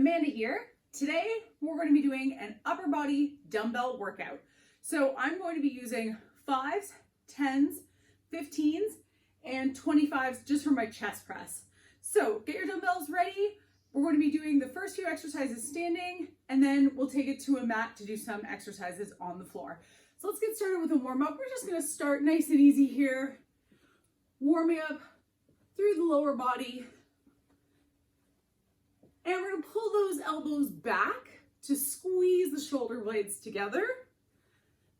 Amanda here. Today we're going to be doing an upper body dumbbell workout. So I'm going to be using 5s, 10s, 15s, and 25s just for my chest press. So get your dumbbells ready. We're going to be doing the first few exercises standing, and then we'll take it to a mat to do some exercises on the floor. So let's get started with a warm up. We're just going to start nice and easy here, warming up through the lower body. And we're going to pull those elbows back to squeeze the shoulder blades together.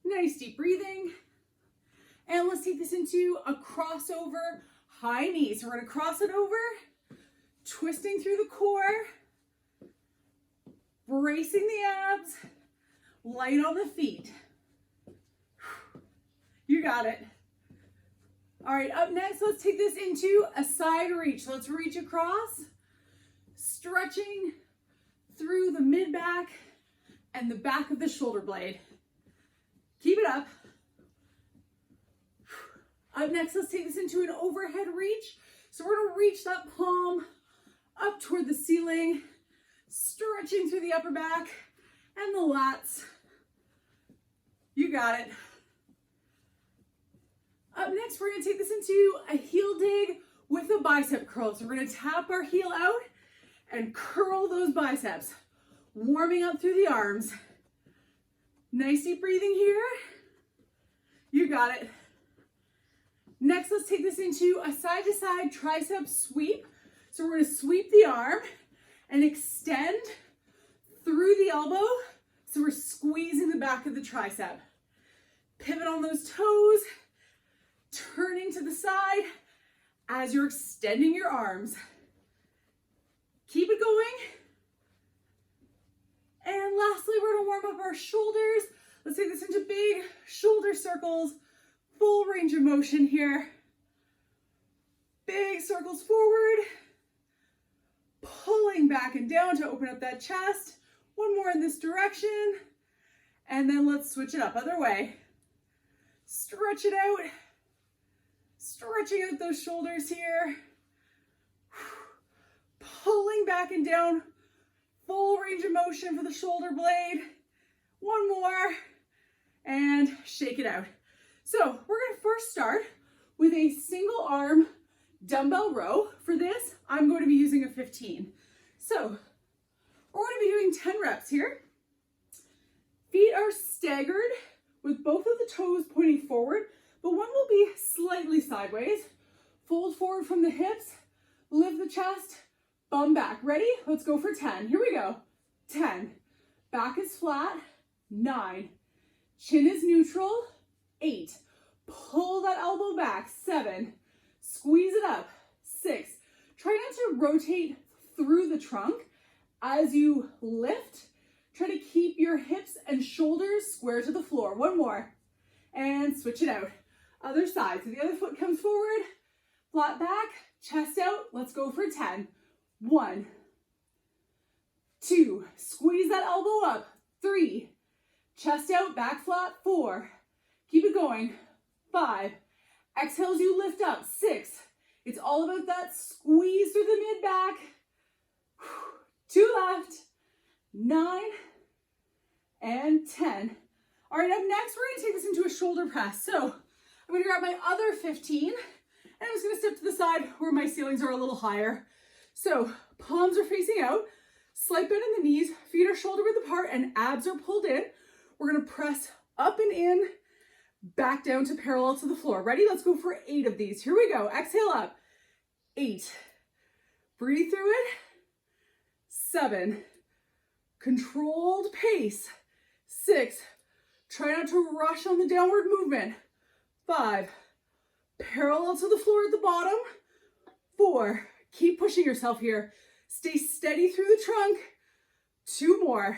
Nice deep breathing. And let's take this into a crossover high knee. So we're going to cross it over, twisting through the core, bracing the abs, light on the feet. You got it. All right, up next, let's take this into a side reach. So let's reach across, stretching through the mid-back and the back of the shoulder blade. Keep it up. Up next, let's take this into an overhead reach. So we're gonna reach that palm up toward the ceiling, stretching through the upper back and the lats. You got it. Up next, we're gonna take this into a heel dig with a bicep curl. So we're gonna tap our heel out and curl those biceps, warming up through the arms. Nice deep breathing here. You got it. Next, let's take this into a side-to-side tricep sweep. So we're gonna sweep the arm and extend through the elbow. So we're squeezing the back of the tricep. Pivot on those toes, turning to the side as you're extending your arms. Keep it going. And lastly, we're gonna warm up our shoulders. Let's take this into big shoulder circles, full range of motion here. Big circles forward, pulling back and down to open up that chest. One more in this direction. And then let's switch it up, other way. Stretch it out. Stretching out those shoulders here. Pulling back and down, full range of motion for the shoulder blade. One more, and shake it out. So we're gonna first start with a single arm dumbbell row. For this, I'm going to be using a 15. So we're gonna be doing 10 reps here. Feet are staggered with both of the toes pointing forward, but one will be slightly sideways. Fold forward from the hips, lift the chest, bum back. Ready? Let's go for 10. Here we go. 10. Back is flat. 9. Chin is neutral. 8. Pull that elbow back. 7. Squeeze it up. 6. Try not to rotate through the trunk as you lift. Try to keep your hips and shoulders square to the floor. One more. And switch it out. Other side. So the other foot comes forward. Flat back. Chest out. Let's go for 10. 1, 2, squeeze that elbow up. 3, chest out, back flat. 4, keep it going. 5, exhale as you lift up. 6, it's all about that squeeze through the mid-back. 2 left. 9, and 10. All right, up next, we're gonna take this into a shoulder press. So I'm gonna grab my other 15, and I'm just gonna step to the side where my ceilings are a little higher. So palms are facing out, slight bend in the knees, feet are shoulder width apart, and abs are pulled in. We're gonna press up and in, back down to parallel to the floor. Ready? Let's go for 8 of these. Here we go. Exhale up. 8. Breathe through it. 7. Controlled pace. 6. Try not to rush on the downward movement. 5. Parallel to the floor at the bottom. 4. Keep pushing yourself here. Stay steady through the trunk. 2 more.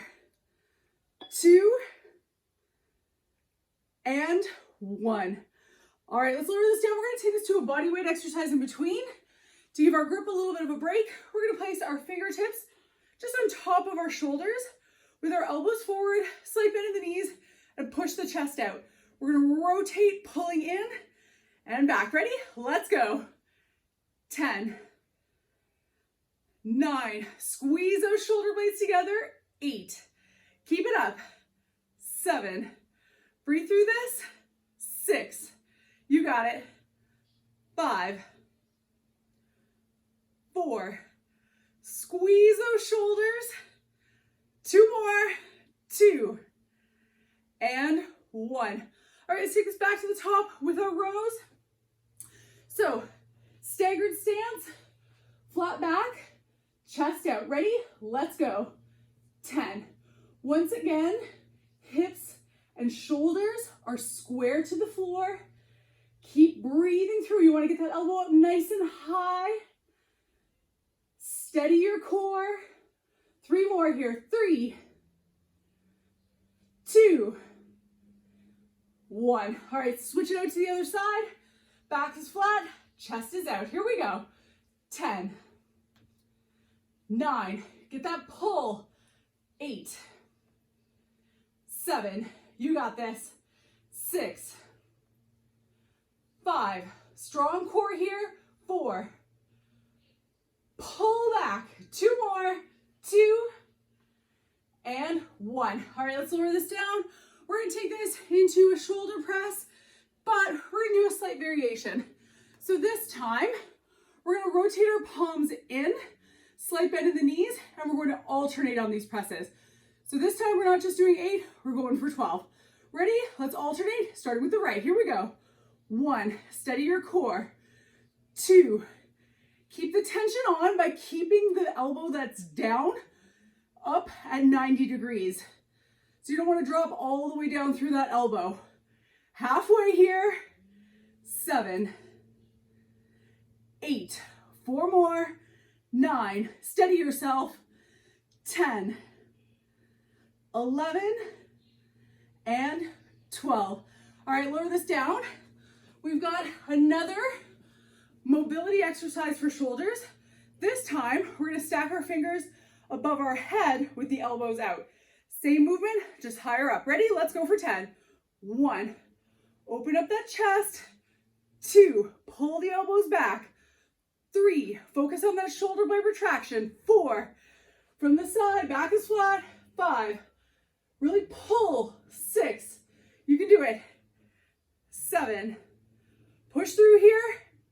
2. And 1. All right, let's lower this down. We're gonna take this to a body weight exercise in between. To give our grip a little bit of a break, we're gonna place our fingertips just on top of our shoulders with our elbows forward, slight bend in the knees, and push the chest out. We're gonna rotate, pulling in and back. Ready? Let's go. 10, 9, squeeze those shoulder blades together, 8, keep it up, 7, breathe through this, 6, you got it, 5, 4, squeeze those shoulders, 2 more, 2, and 1. All right, let's take this back to the top with our rows. So, staggered stance, flat back, chest out. Ready? Let's go. 10. Once again, hips and shoulders are square to the floor. Keep breathing through. You want to get that elbow up nice and high. Steady your core. 3 more here. 3, 2, 1. All right, switch it out to the other side. Back is flat, chest is out. Here we go. 10, 9, get that pull. 8, 7, you got this. 6, 5, strong core here. 4, pull back. 2 more, 2, and 1. All right, let's lower this down. We're gonna take this into a shoulder press, but we're gonna do a slight variation. So this time, we're gonna rotate our palms in, slight bend in the knees, and we're going to alternate on these presses. So this time, we're not just doing 8, we're going for 12. Ready? Let's alternate, starting with the right. Here we go. 1, steady your core. 2, keep the tension on by keeping the elbow that's down up at 90 degrees. So you don't want to drop all the way down through that elbow. Halfway here. 7, 8, 4 more, 9, steady yourself, 10, 11, and 12. All right, lower this down. We've got another mobility exercise for shoulders. This time, we're gonna stack our fingers above our head with the elbows out. Same movement, just higher up. Ready? Let's go for 10. 1, open up that chest. 2, pull the elbows back. 3, focus on that shoulder blade retraction. 4, from the side, back is flat. 5, really pull. 6, you can do it. 7, push through here.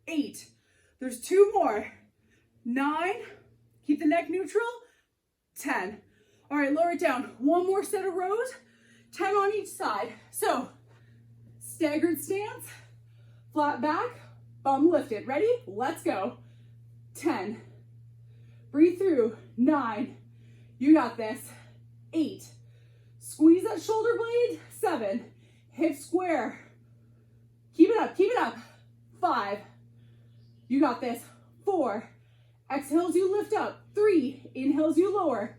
8, there's 2 more. 9, keep the neck neutral. 10. All right, lower it down. 1 more set of rows, 10 on each side. So, staggered stance, flat back, bum lifted. Ready? Let's go. 10. Breathe through. 9. You got this. 8. Squeeze that shoulder blade. 7. Hip square. Keep it up, keep it up. 5. You got this. 4. Exhales, you lift up. 3. Inhales, you lower.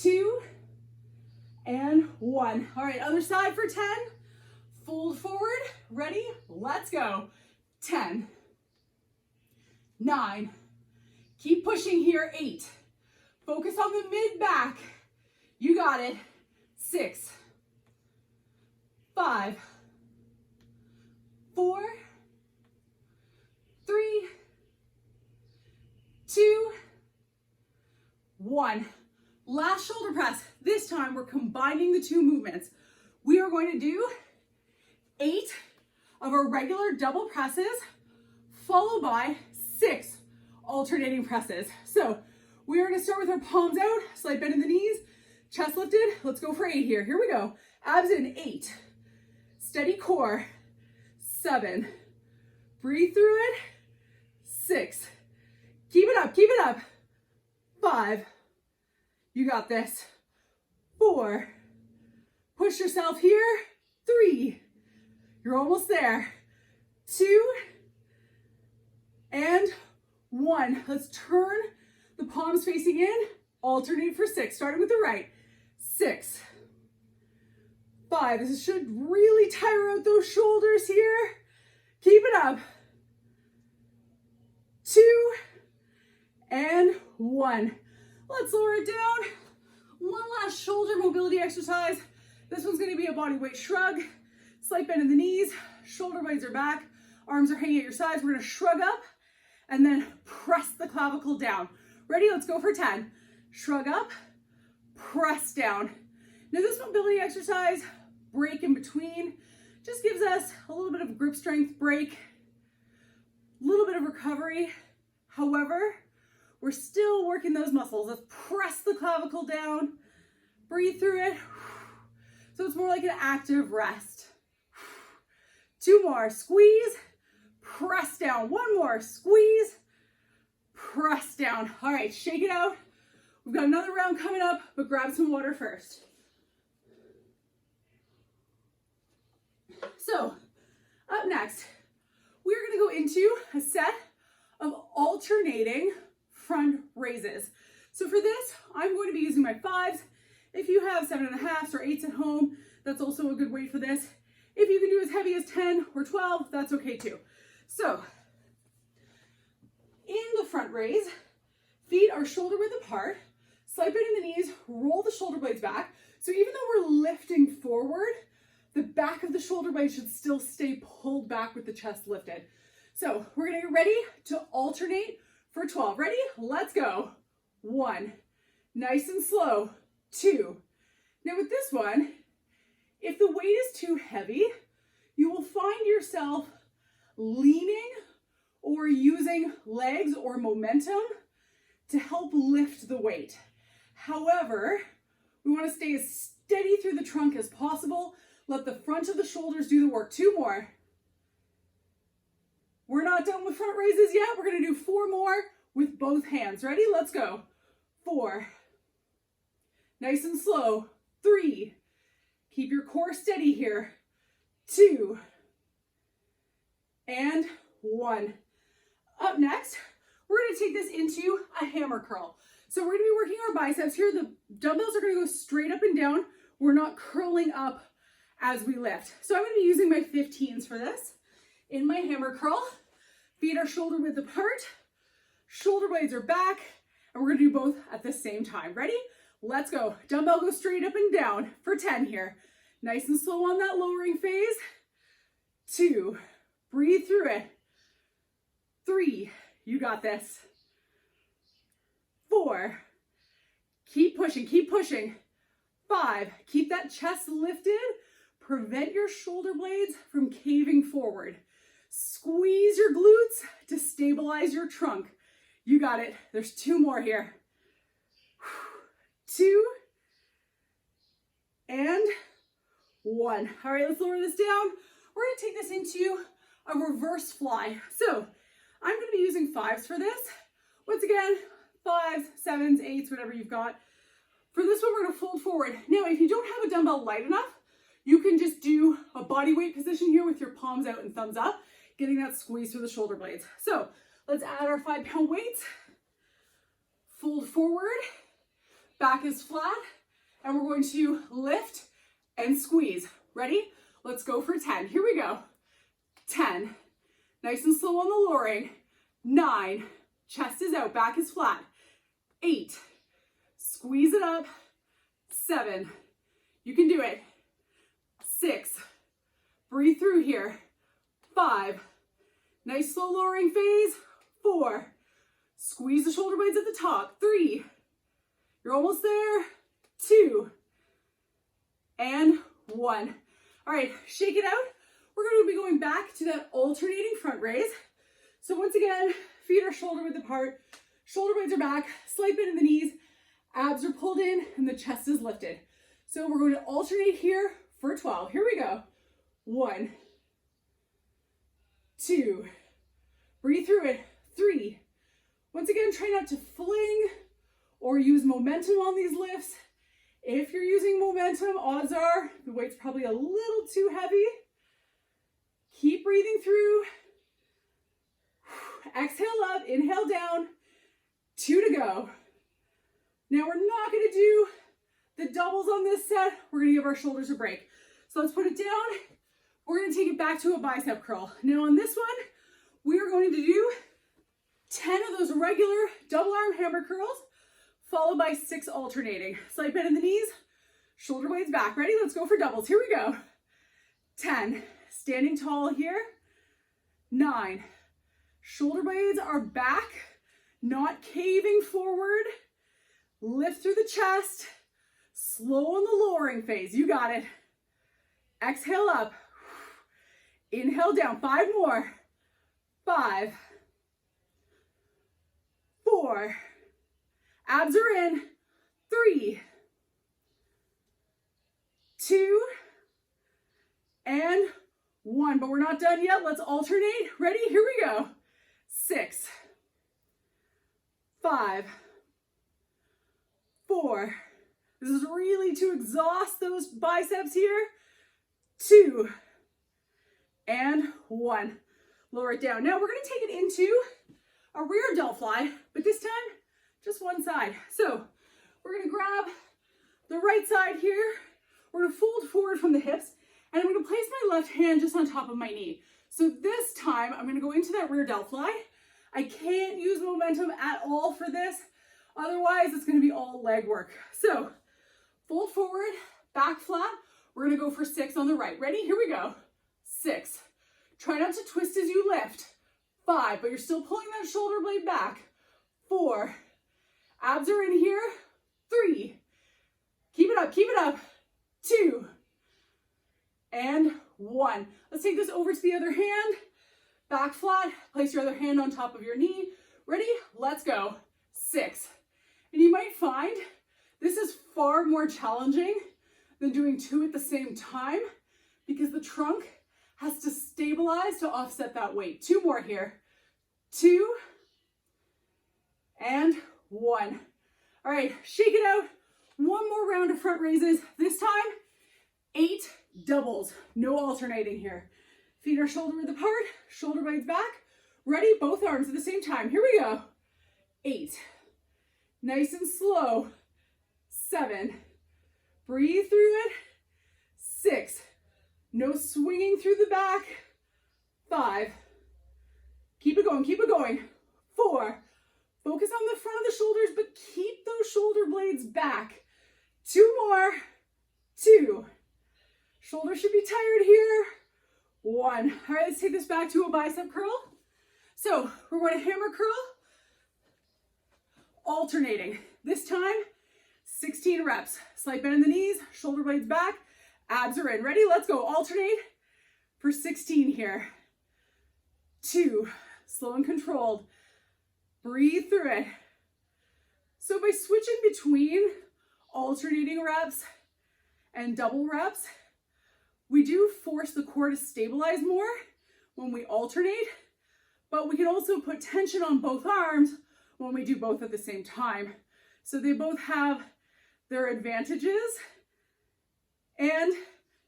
2, and 1. All right, other side for 10. Fold forward. Ready? Let's go. 10, 9. Keep pushing here. 8. Focus on the mid back. You got it. 6, 5, 4, 3, 2, 1. Last shoulder press. This time we're combining the 2 movements. We are going to do 8 of our regular double presses, followed by 6 alternating presses. So we are going to start with our palms out, slight bend in the knees, chest lifted. Let's go for 8 here. Here we go. Abs in. 8. Steady core. 7. Breathe through it. 6. Keep it up. Keep it up. 5. You got this. 4. Push yourself here. 3. You're almost there. 2. And 1. Let's turn the palms facing in. Alternate for 6, starting with the right. 6. 5. This should really tire out those shoulders here. Keep it up. 2. And 1. Let's lower it down. One last shoulder mobility exercise. This one's going to be a body weight shrug. Slight bend in the knees. Shoulder blades are back. Arms are hanging at your sides. We're going to shrug up and then press the clavicle down. Ready? Let's go for 10. Shrug up, press down. Now this mobility exercise, break in between, just gives us a little bit of grip strength break, a little bit of recovery. However, we're still working those muscles. Let's press the clavicle down, breathe through it. So it's more like an active rest. 2 more, squeeze, press down. 1 more, squeeze, press down. All right, shake it out. We've got another round coming up, but grab some water first. So, up next, we're gonna go into a set of alternating front raises. So for this, I'm going to be using my 5s. If you have 7.5s or 8s at home, that's also a good weight for this. If you can do as heavy as 10 or 12, that's okay too. So, in the front raise, feet are shoulder width apart, slide bend in the knees, roll the shoulder blades back. So even though we're lifting forward, the back of the shoulder blade should still stay pulled back with the chest lifted. So we're gonna get ready to alternate for 12. Ready? Let's go. 1, nice and slow. 2. Now with this one, if the weight is too heavy, you will find yourself leaning or using legs or momentum to help lift the weight. However, we want to stay as steady through the trunk as possible. Let the front of the shoulders do the work. 2 more. We're not done with front raises yet. We're going to do 4 more with both hands. Ready? Let's go. 4. Nice and slow. 3. Keep your core steady here. 2. And 1. Up next, we're going to take this into a hammer curl. So we're going to be working our biceps here. The dumbbells are going to go straight up and down. We're not curling up as we lift. So I'm going to be using my 15s for this. In my hammer curl, feet are shoulder width apart, shoulder blades are back, and we're going to do both at the same time. Ready? Let's go. Dumbbell goes straight up and down for 10 here. Nice and slow on that lowering phase. 2, breathe through it. 3, you got this. 4, keep pushing, keep pushing. 5, keep that chest lifted. Prevent your shoulder blades from caving forward. Squeeze your glutes to stabilize your trunk. You got it. There's 2 more here. 2 and 1. All right, let's lower this down. We're going to take this into a reverse fly. So I'm going to be using 5s for this. Once again, 5s, 7s, 8s, whatever you've got. For this one, we're going to fold forward. Now, if you don't have a dumbbell light enough, you can just do a body weight position here with your palms out and thumbs up, getting that squeeze through the shoulder blades. So let's add our 5-pound weights. Fold forward, back is flat, and we're going to lift and squeeze. Ready? Let's go for 10. Here we go. 10. Nice and slow on the lowering. 9. Chest is out, back is flat. 8. Squeeze it up. 7. You can do it. 6. Breathe through here. 5. Nice slow lowering phase. 4. Squeeze the shoulder blades at the top. 3. You're almost there. 2. And 1. All right, shake it out. We're going to be going back to that alternating front raise. So once again, feet are shoulder width apart, shoulder blades are back, slight bend in the knees, abs are pulled in, and the chest is lifted. So we're going to alternate here for 12. Here we go. 1, 2, breathe through it. 3. Once again, try not to fling or use momentum on these lifts. If you're using momentum, odds are the weight's probably a little too heavy. Keep breathing through. Exhale up, inhale down. 2 to go. Now we're not going to do the doubles on this set. We're going to give our shoulders a break. So let's put it down. We're going to take it back to a bicep curl. Now on this one, we are going to do 10 of those regular double arm hammer curls, followed by 6 alternating. Slight bend in the knees, shoulder blades back. Ready? Let's go for doubles. Here we go. 10, standing tall here. 9, shoulder blades are back, not caving forward. Lift through the chest. Slow on the lowering phase. You got it. Exhale up. Inhale down. 5 more. 5, 4. Abs are in. 3, 2, and 1. But we're not done yet. Let's alternate. Ready? Here we go. 6, 5, 4. This is really to exhaust those biceps here. 2, and 1. Lower it down. Now we're going to take it into a rear delt fly, but this time just one side. So we're going to grab the right side here. We're going to fold forward from the hips, and I'm going to place my left hand just on top of my knee. So this time I'm going to go into that rear delt fly. I can't use momentum at all for this. Otherwise, it's going to be all leg work. So fold forward, back flat. We're going to go for 6 on the right. Ready? Here we go. 6. Try not to twist as you lift. 5, but you're still pulling that shoulder blade back. 4. Abs are in here. 3. Keep it up, keep it up. 2. And 1. Let's take this over to the other hand. Back flat. Place your other hand on top of your knee. Ready? Let's go. 6. And you might find this is far more challenging than doing 2 at the same time because the trunk has to stabilize to offset that weight. 2 more here. 2 and 1. All right, shake it out. 1 more round of front raises. This time, 8 doubles. No alternating here. Feet are shoulder width apart, shoulder blades back. Ready? Both arms at the same time. Here we go. 8. Nice and slow. 7. Breathe through it. 6. No swinging through the back. 5. Keep it going, keep it going. 4. Focus on the front of the shoulders, but keep those shoulder blades back. 2 more. 2. Shoulders should be tired here. 1. All right, let's take this back to a bicep curl. So we're going to hammer curl, alternating. This time, 16 reps. Slight bend in the knees, shoulder blades back, abs are in. Ready? Let's go. Alternate for 16 here. 2. Slow and controlled. Breathe through it. So by switching between alternating reps and double reps, we do force the core to stabilize more when we alternate, but we can also put tension on both arms when we do both at the same time. So they both have their advantages, and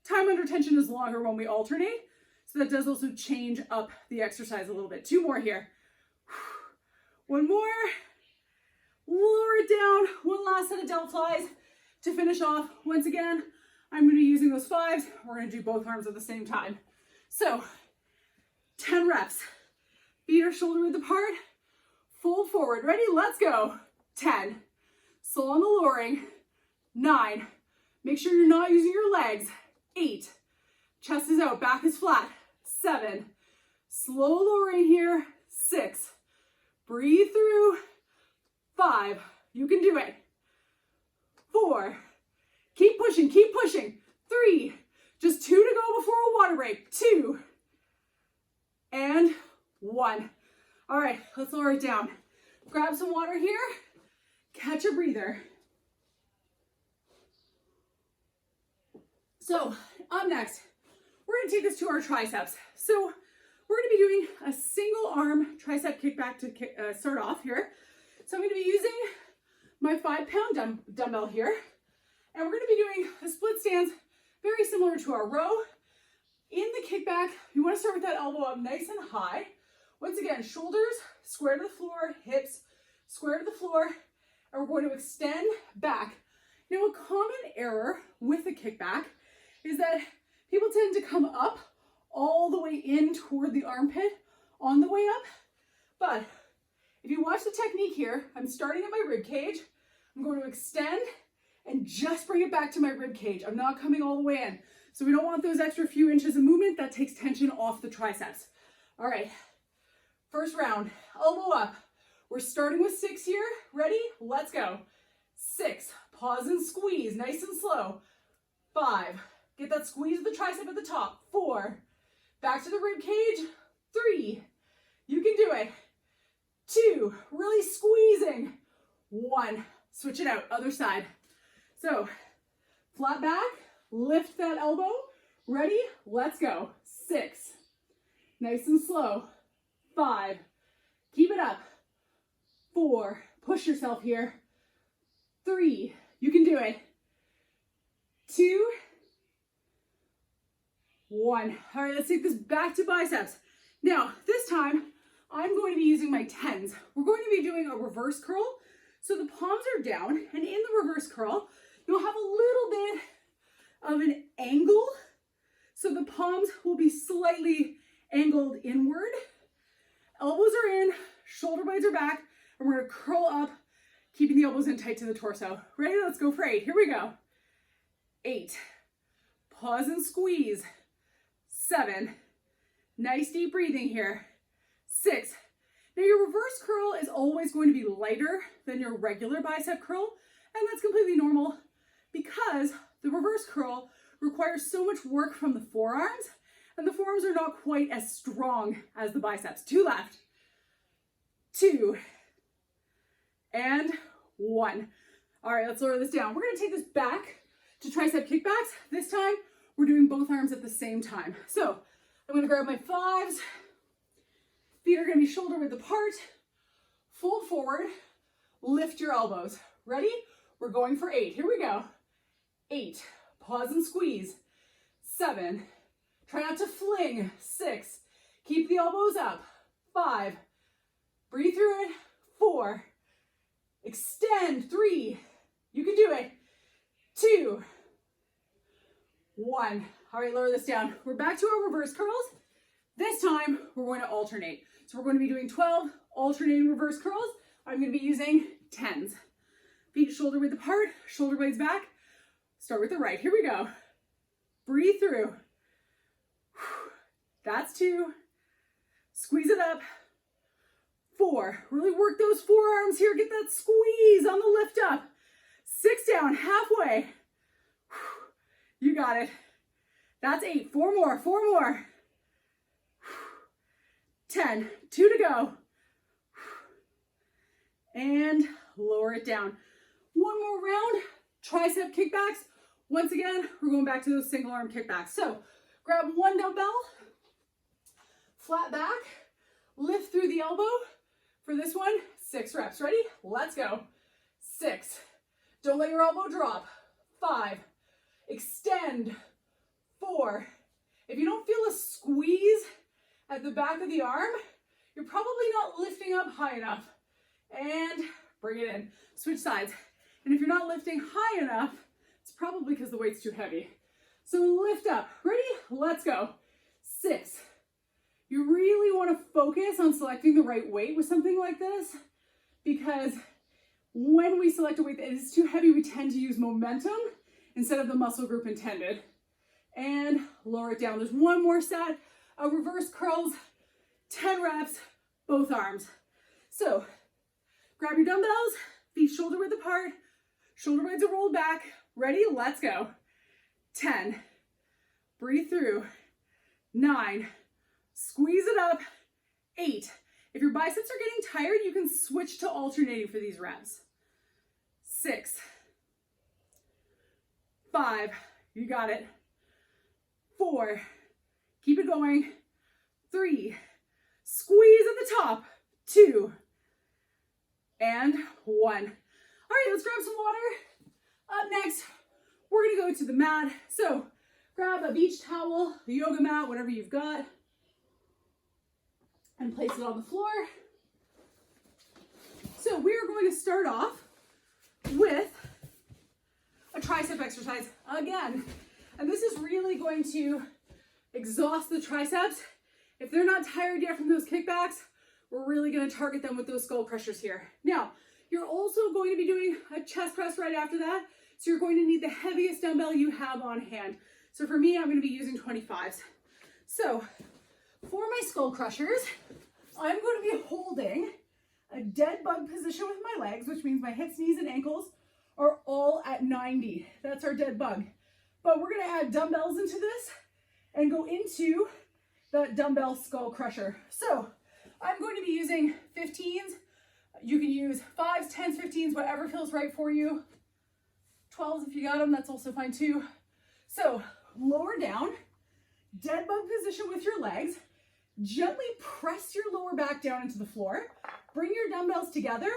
time under tension is longer when we alternate. So that does also change up the exercise a little bit. 2 more here. 1 more. Lower it down. 1 last set of delt flies to finish off. Once again, I'm going to be using those 5s. We're going to do both arms at the same time. So 10 reps. Feet are shoulder width apart. Fold forward. Ready? Let's go. 10. Slow on the lowering. 9. Make sure you're not using your legs. 8. Chest is out. Back is flat. 7. Slow lowering here. 6. Breathe through. 5. You can do it. 4. Keep pushing. Keep pushing. 3. Just 2 to go before a water break. 2. And 1. All right, let's lower it down. Grab some water here. Catch a breather. So up next, we're going to take this to our triceps. So we're going to be doing a single arm tricep kickback to start off here. So I'm going to be using my 5-pound dumbbell here. And we're going to be doing a split stance, very similar to our row. In the kickback, you want to start with that elbow up nice and high. Once again, shoulders square to the floor, hips square to the floor, and we're going to extend back. Now, a common error with the kickback is that people tend to come up all the way in toward the armpit on the way up. But if you watch the technique here, I'm starting at my rib cage. I'm going to extend and just bring it back to my rib cage. I'm not coming all the way in. So we don't want those extra few inches of movement. That takes tension off the triceps. All right, first round, elbow up. We're starting with 6 here. Ready? Let's go. 6, pause and squeeze, nice and slow. 5, get that squeeze of the tricep at the top. 4, back to the rib cage. 3, you can do it. 2, really squeezing. 1, switch it out, other side. So, flat back, lift that elbow. Ready? Let's go. 6, nice and slow. 5, keep it up. 4, push yourself here. 3, you can do it. 2, 1. All right, let's take this back to biceps. Now, this time, I'm going to be using my 10s. We're going to be doing a reverse curl. So the palms are down, and in the reverse curl, you'll have a little bit of an angle. So the palms will be slightly angled inward. Elbows are in, shoulder blades are back, and we're gonna curl up, keeping the elbows in tight to the torso. Ready? Let's go for 8. Here we go. 8. Pause and squeeze. 7. Nice deep breathing here. 6. Now your reverse curl is always going to be lighter than your regular bicep curl, and that's completely normal because the reverse curl requires so much work from the forearms, and the forearms are not quite as strong as the biceps. 2 left. 2. And 1. All right, let's lower this down. We're gonna take this back to tricep kickbacks. This time, we're doing both arms at the same time. So I'm gonna grab my 5s. Feet are gonna be shoulder width apart. Fold forward, lift your elbows. Ready? We're going for 8. Here we go. 8, pause and squeeze. 7, try not to fling. 6, keep the elbows up. 5, breathe through it. 4, extend. 3, you can do it. 2, 1. All right, lower this down. We're back to our reverse curls. This time, we're going to alternate. So we're going to be doing 12 alternating reverse curls. I'm going to be using 10s. Feet shoulder width apart, shoulder blades back. Start with the right. Here we go. Breathe through. That's 2. Squeeze it up. 4. Really work those forearms here. Get that squeeze on the lift up. 6 down, halfway. You got it. That's 8. 4 more, 4 more. 10, 2 to go. And lower it down. One more round, tricep kickbacks. Once again, we're going back to those single arm kickbacks. So grab one dumbbell, flat back, lift through the elbow. For this one, 6 reps. Ready? Let's go. 6, don't let your elbow drop. 5, extend. 4, if you don't feel a squeeze at the back of the arm, you're probably not lifting up high enough. And bring it in. Switch sides. And if you're not lifting high enough, it's probably because the weight's too heavy. So lift up. Ready? Let's go. 6. You really want to focus on selecting the right weight with something like this, because when we select a weight that is too heavy, we tend to use momentum instead of the muscle group intended. And lower it down. There's one more set of reverse curls, 10 reps, both arms. So grab your dumbbells, feet shoulder width apart, shoulder blades are rolled back. Ready? Let's go. 10, breathe through. 9, squeeze it up. 8, if your biceps are getting tired, you can switch to alternating for these reps. 6, 5, you got it. 4, keep it going. 3, squeeze at the top. 2, and 1. All right, let's grab some water. Up next, we're gonna go to the mat. So grab a beach towel, a yoga mat, whatever you've got, and place it on the floor. So we're going to start off with a tricep exercise again. And this is really going to exhaust the triceps. If they're not tired yet from those kickbacks, we're really going to target them with those skull crushers here. Now, you're also going to be doing a chest press right after that. So you're going to need the heaviest dumbbell you have on hand. So for me, I'm going to be using 25s. So for my skull crushers, I'm going to be holding a dead bug position with my legs, which means my hips, knees, and ankles are all at 90. That's our dead bug. But we're gonna add dumbbells into this and go into the dumbbell skull crusher. So I'm going to be using 15s. You can use 5s, 10s, 15s, whatever feels right for you. 12s if you got them, that's also fine too. So lower down, dead bug position with your legs. Gently press your lower back down into the floor. Bring your dumbbells together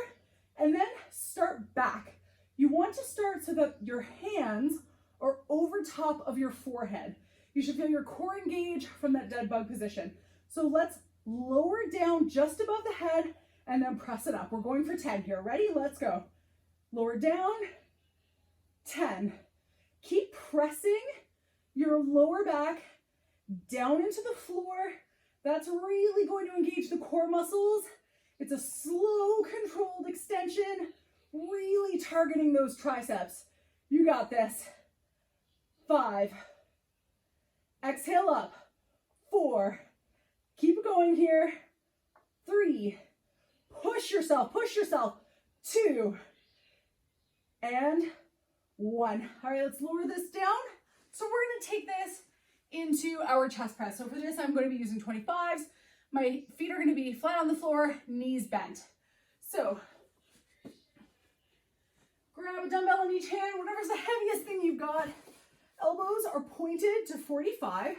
and then start back. You want to start so that your hands are over top of your forehead. You should feel your core engage from that dead bug position. So let's lower down just above the head and then press it up. We're going for 10 here. Ready? Let's go. Lower down, 10. Keep pressing your lower back down into the floor. That's really going to engage the core muscles. It's a slow, controlled extension, really targeting those triceps. You got this. 5. Exhale up. 4. Keep going here. 3. Push yourself, push yourself. 2. And 1. All right, let's lower this down. So we're gonna take this into our chest press. So for this, I'm going to be using 25s. My feet are going to be flat on the floor, knees bent. So grab a dumbbell in each hand, whatever's the heaviest thing you've got. Elbows are pointed to 45.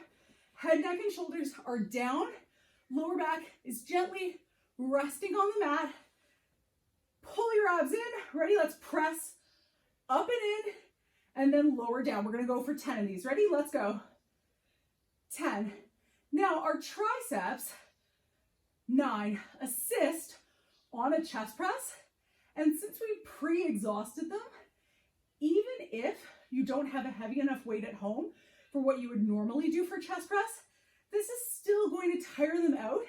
Head, neck, and shoulders are down. Lower back is gently resting on the mat. Pull your abs in. Ready? Let's press up and in and then lower down. We're going to go for 10 of these. Ready? Let's go. 10. Now our triceps, 9, assist on a chest press. And since we pre-exhausted them, even if you don't have a heavy enough weight at home for what you would normally do for chest press, this is still going to tire them out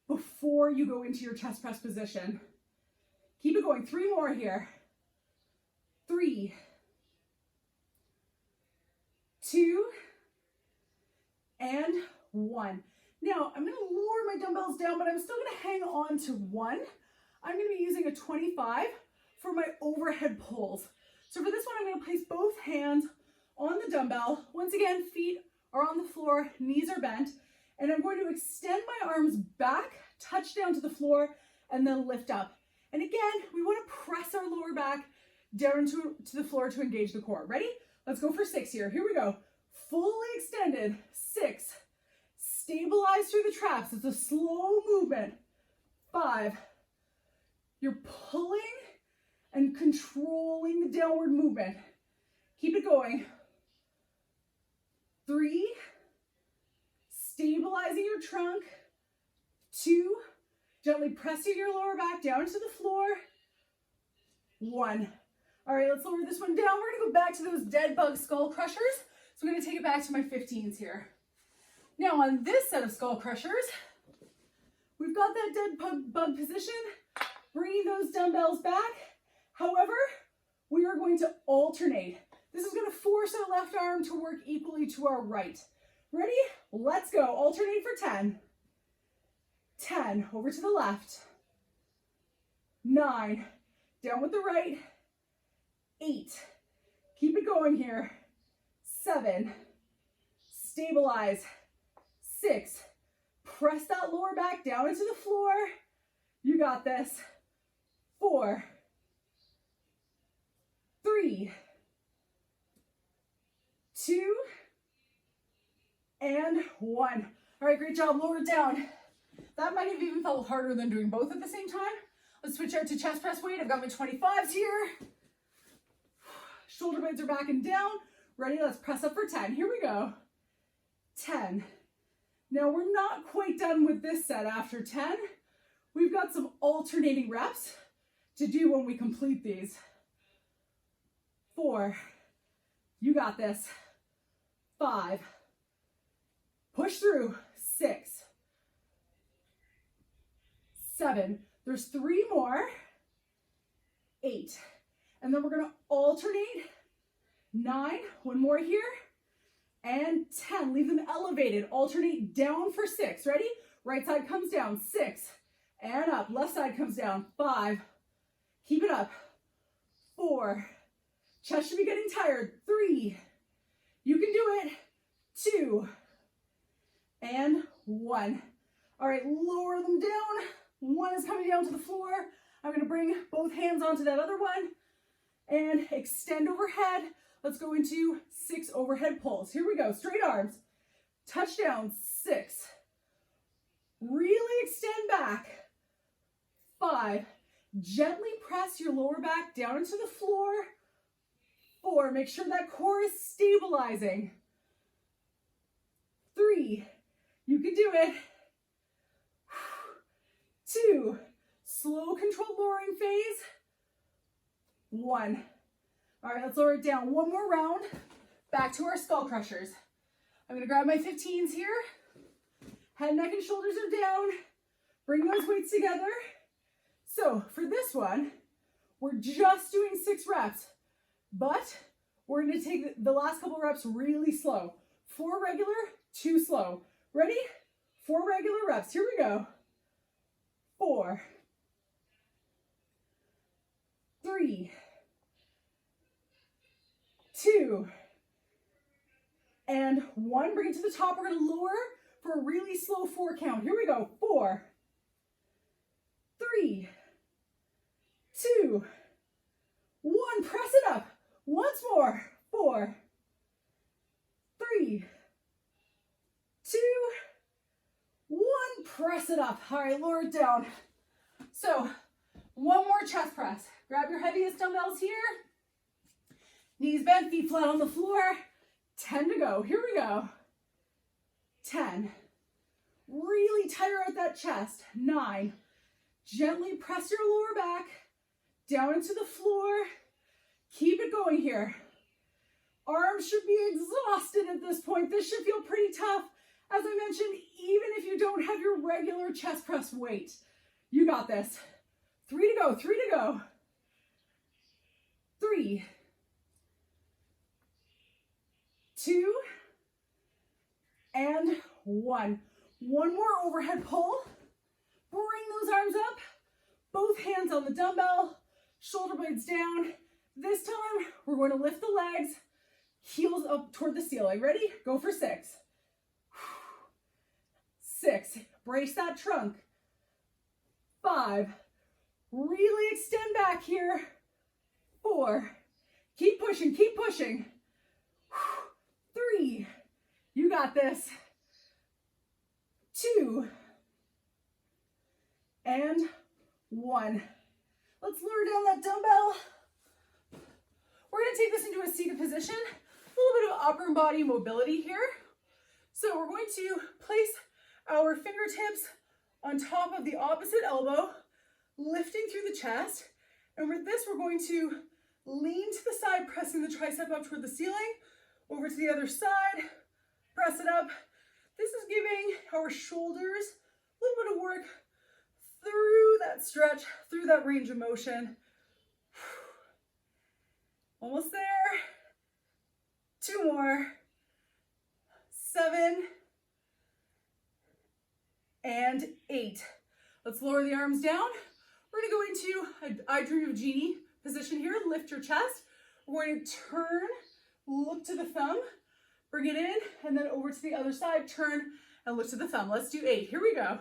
before you go into your chest press position. Keep it going. 3 more here. 3, 2, and 1. Now, I'm going to lower my dumbbells down, but I'm still going to hang on to 1. I'm going to be using a 25 for my overhead pulls. So for this one, I'm going to place both hands on the dumbbell. Once again, feet are on the floor, knees are bent, and I'm going to extend my arms back, touch down to the floor, and then lift up. And again, we want to press our lower back down to the floor to engage the core. Ready? Let's go for 6 here. Here we go. Fully extended. 6. Stabilize through the traps. It's a slow movement. 5. You're pulling and controlling the downward movement. Keep it going. 3. Stabilizing your trunk. 2. Gently pressing your lower back down to the floor. 1. All right, let's lower this one down. We're gonna go back to those dead bug skull crushers. So I'm gonna take it back to my 15s here. Now on this set of skull crushers, we've got that dead bug position, bringing those dumbbells back. However, we are going to alternate. This is gonna force our left arm to work equally to our right. Ready? Let's go. Alternate for 10. 10, over to the left. 9, down with the right. 8, keep it going here. 7, stabilize. 6, press that lower back down into the floor. You got this. 4, 3, 2, and 1. All right, great job. Lower it down. That might have even felt harder than doing both at the same time. Let's switch out to chest press weight. I've got my 25s here. Shoulder blades are back and down. Ready? Let's press up for 10. Here we go. 10. Now we're not quite done with this set after 10. We've got some alternating reps to do when we complete these. 4. You got this. 5. Push through. 6. 7. There's 3 more. 8. And then we're going to alternate. 9. 1 more here. And 10. Leave them elevated. Alternate down for 6. Ready? Right side comes down. 6. and up. Left side comes down. 5. Keep it up. 4. Chest should be getting tired. 3. You can do it. 2. And 1. All right, lower them down. 1 is coming down to the floor. I'm going to bring both hands onto that other one and extend overhead. Let's go into 6 overhead pulls. Here we go. Straight arms. Touch down. 6. Really extend back. 5. Gently press your lower back down into the floor. 4. Make sure that core is stabilizing. 3. You can do it. 2. Slow, controlled lowering phase. 1. All right, let's lower it down. One more round. Back to our skull crushers. I'm going to grab my 15s here. Head, neck, and shoulders are down. Bring those weights together. So for this one, we're just doing 6 reps, but we're going to take the last couple reps really slow. 4 regular, 2 slow. Ready? 4 regular reps. Here we go. 4, 3, 2, and 1. Bring it to the top. We're going to lower for a really slow 4 count. Here we go. 4, 3, 2, 1. Press it up. Once more. 4, 3, 2, 1. Press it up. All right, lower it down. So 1 more chest press. Grab your heaviest dumbbells here. Knees bent, feet flat on the floor. 10 to go. Here we go. 10. Really tire out that chest. 9. Gently press your lower back down into the floor. Keep it going here. Arms should be exhausted at this point. This should feel pretty tough. As I mentioned, even if you don't have your regular chest press weight, you got this. 3 to go, 3 to go. 3, 2, and 1. One more overhead pull. Bring those arms up. Both hands on the dumbbell, shoulder blades down. This time, we're going to lift the legs, heels up toward the ceiling. Ready? Go for 6. 6. Brace that trunk. 5. Really extend back here. 4. Keep pushing, keep pushing. 3. You got this. 2. And 1. Let's lower down that dumbbell. We're going to take this into a seated position. A little bit of upper body mobility here. So we're going to place our fingertips on top of the opposite elbow, lifting through the chest. And with this, we're going to lean to the side, pressing the tricep up toward the ceiling. Over to the other side, press it up. This is giving our shoulders a little bit of work through that stretch, through that range of motion. Almost there. 2 more. 7 and 8. Let's lower the arms down. We're going to go into I Dream of Jeannie position here. Lift your chest. We're going to turn, look to the thumb, bring it in, and then over to the other side, turn and look to the thumb. Let's do 8. Here we go.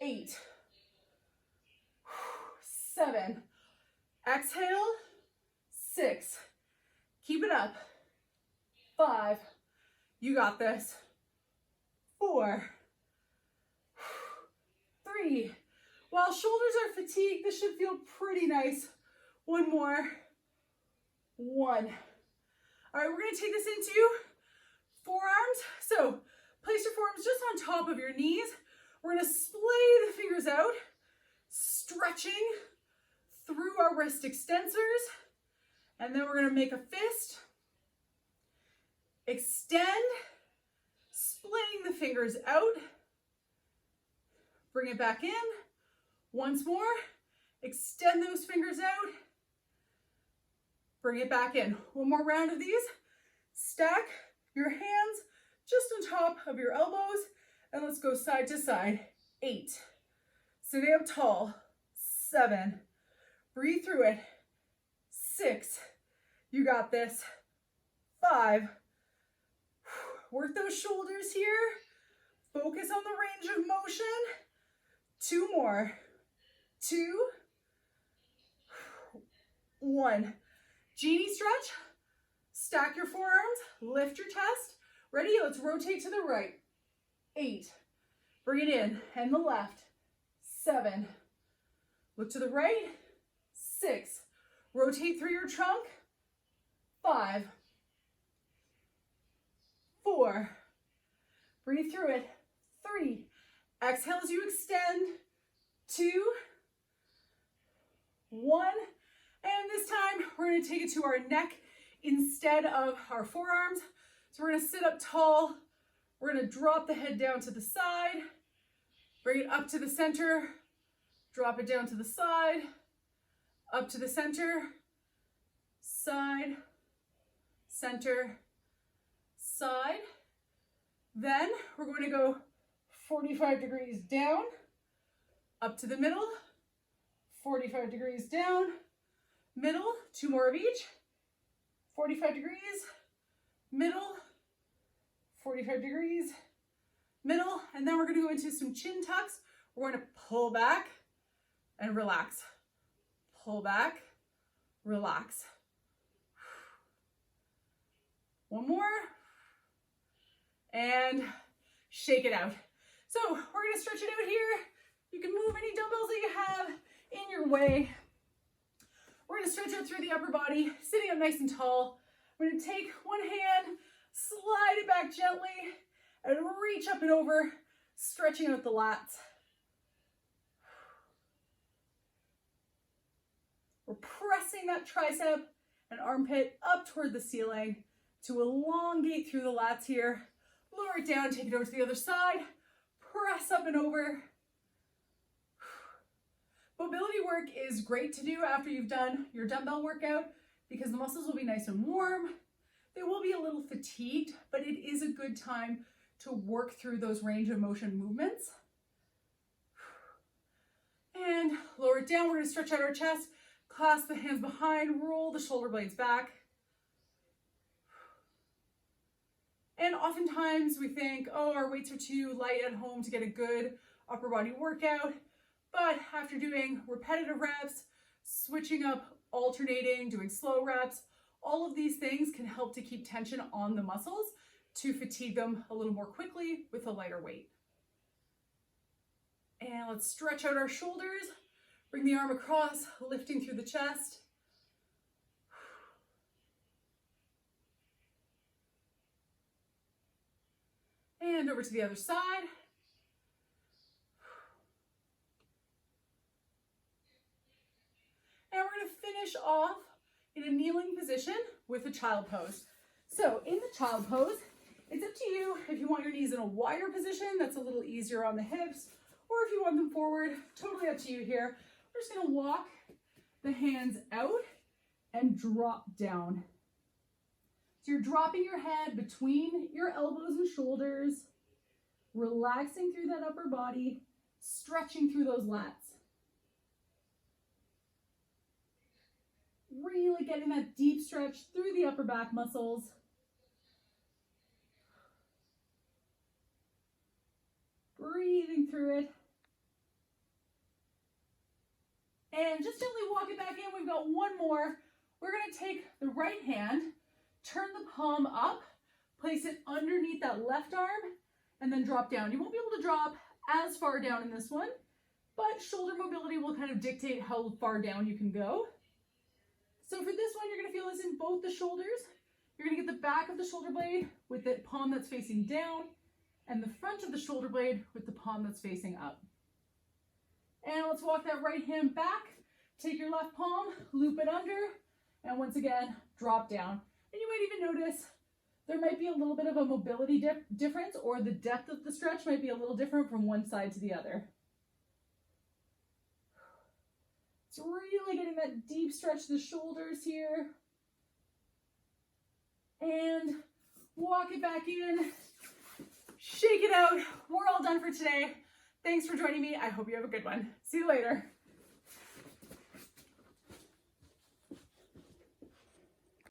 8. 7. Exhale. 6. Keep it up. 5. You got this. 4. 3. While shoulders are fatigued, this should feel pretty nice. 1 more. 1. All right, we're going to take this into forearms. So place your forearms just on top of your knees. We're going to splay the fingers out, stretching through our wrist extensors. And then we're going to make a fist. Extend, splitting the fingers out. Bring it back in. Once more. Extend those fingers out. Bring it back in. One more round of these. Stack your hands just on top of your elbows. And let's go side to side. 8, Sitting up tall. 7. Breathe through it. 6. You got this. 5. Work those shoulders here. Focus on the range of motion. 2 more. 2. 1. Genie stretch. Stack your forearms. Lift your chest. Ready? Let's rotate to the right. 8. Bring it in. And the left. 7. Look to the right. 6. Rotate through your trunk. 5. 4. Breathe through it. 3. Exhale as you extend. 2. 1. And this time, we're going to take it to our neck instead of our forearms. So we're going to sit up tall. We're going to drop the head down to the side. Bring it up to the center. Drop it down to the side. Up to the center. Side. Center. Side. Then we're going to go 45 degrees down. Up to the middle. 45 degrees down. Middle. 2 more of each. 45 degrees. Middle. 45 degrees. Middle. And then we're going to go into some chin tucks. We're going to pull back and relax. Pull back. Relax. 1 more. And shake it out. So we're going to stretch it out here. You can move any dumbbells that you have in your way. We're going to stretch out through the upper body, sitting up nice and tall. We're going to take one hand, slide it back gently, and reach up and over, stretching out the lats. We're pressing that tricep and armpit up toward the ceiling to elongate through the lats here. Lower it down, take it over to the other side, press up and over. Mobility work is great to do after you've done your dumbbell workout because the muscles will be nice and warm. They will be a little fatigued, but it is a good time to work through those range of motion movements. And lower it down. We're going to stretch out our chest, clasp the hands behind, roll the shoulder blades back. And oftentimes we think, oh, our weights are too light at home to get a good upper body workout. But after doing repetitive reps, switching up, alternating, doing slow reps, all of these things can help to keep tension on the muscles to fatigue them a little more quickly with a lighter weight. And let's stretch out our shoulders. Bring the arm across, lifting through the chest. And over to the other side. And we're going to finish off in a kneeling position with a child pose. So in the child pose, it's up to you if you want your knees in a wider position, that's a little easier on the hips, or if you want them forward, totally up to you here. We're just going to walk the hands out and drop down. So you're dropping your head between your elbows and shoulders, relaxing through that upper body, stretching through those lats. Really getting that deep stretch through the upper back muscles. Breathing through it. And just gently walk it back in. We've got one more. We're going to take the right hand, turn the palm up, place it underneath that left arm, and then drop down. You won't be able to drop as far down in this one, but shoulder mobility will kind of dictate how far down you can go. So for this one, you're going to feel this in both the shoulders. You're going to get the back of the shoulder blade with the palm that's facing down, and the front of the shoulder blade with the palm that's facing up. And let's walk that right hand back. Take your left palm, loop it under, and once again, drop down. And you might even notice there might be a little bit of a mobility difference, or the depth of the stretch might be a little different from one side to the other. It's really getting that deep stretch to the shoulders here. And walk it back in. Shake it out. We're all done for today. Thanks for joining me. I hope you have a good one. See you later.